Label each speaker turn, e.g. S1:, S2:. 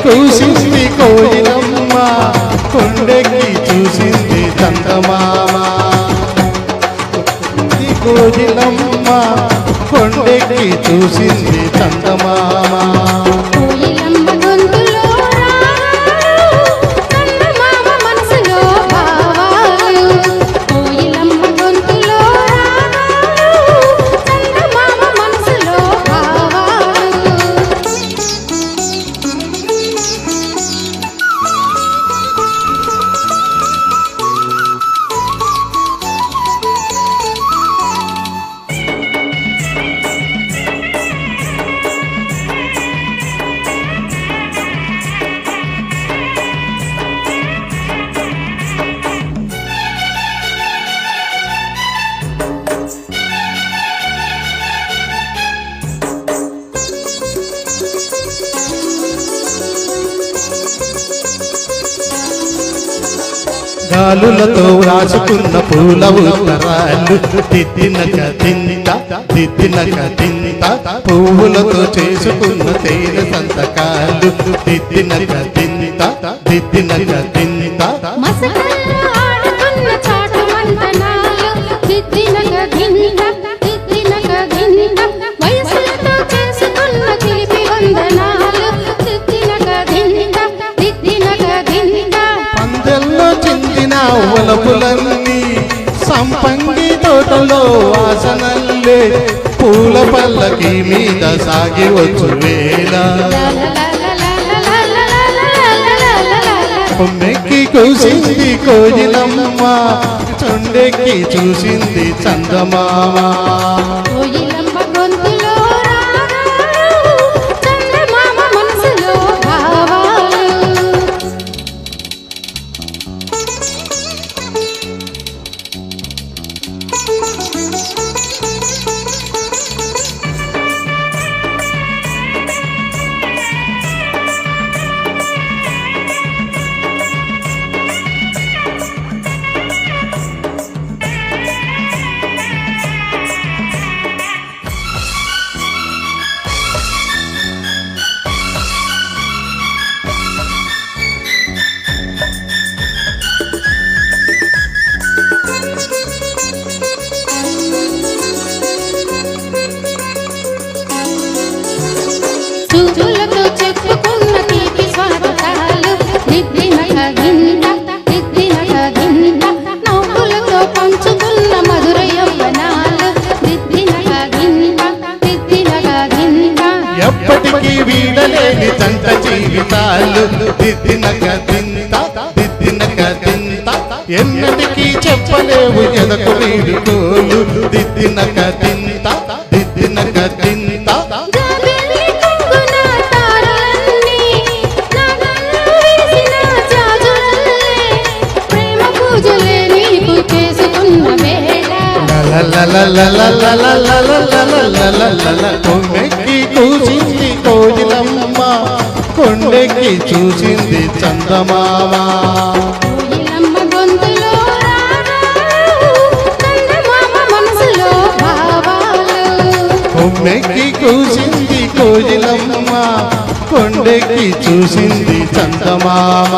S1: కూసింది కోయిలమ్మ, కొండెక్కి చూసింది చందమామ. కోయిలమ్మ కొండెక్కి చూసింది చందమామ. గాలులతో రాసుకున్న పూల ఉత్తరాలు దిద్దినక తింత దిద్దినక తింత, పువ్వులతో చేసుకున్న తేనె సంతకాలు దిద్దినక తింత దిద్దినక తింత. వలపులన్నీ సంపంగి తోటలో వాసనల్లే, పూల పల్లకి మీద సాగి వచ్చు వేళ. కొమ్మెక్కి కూసింది కోయిలమ్మ, చొండెక్కి చూసింది చందమామ.
S2: చూపులతో చెప్పుకున్న తీపి స్వాగతాలు దిద్దినక గింత దిద్దినక గింత, నవ్వులతో పంచుకున్న మధుర యవ్వనాలు దిద్దినక గింత దిద్దినక గింత.
S1: ఎప్పటికీ వీడలేని జంట జీవితాలు దిద్దినక దింత దిద్దినక దింత, ఎన్నటికీ చెప్పలేవు ఎదకు వీడుకోలు దిద్దినక దింత దిద్దినక దింత. కొమ్మెక్కి కూసింది కోయిలమ్మ, కొండెక్కి చూసింది చందమామ. కొమ్మెక్కి కూసింది కోయిలమ్మ, కొండెక్కి చూసింది చందమామ.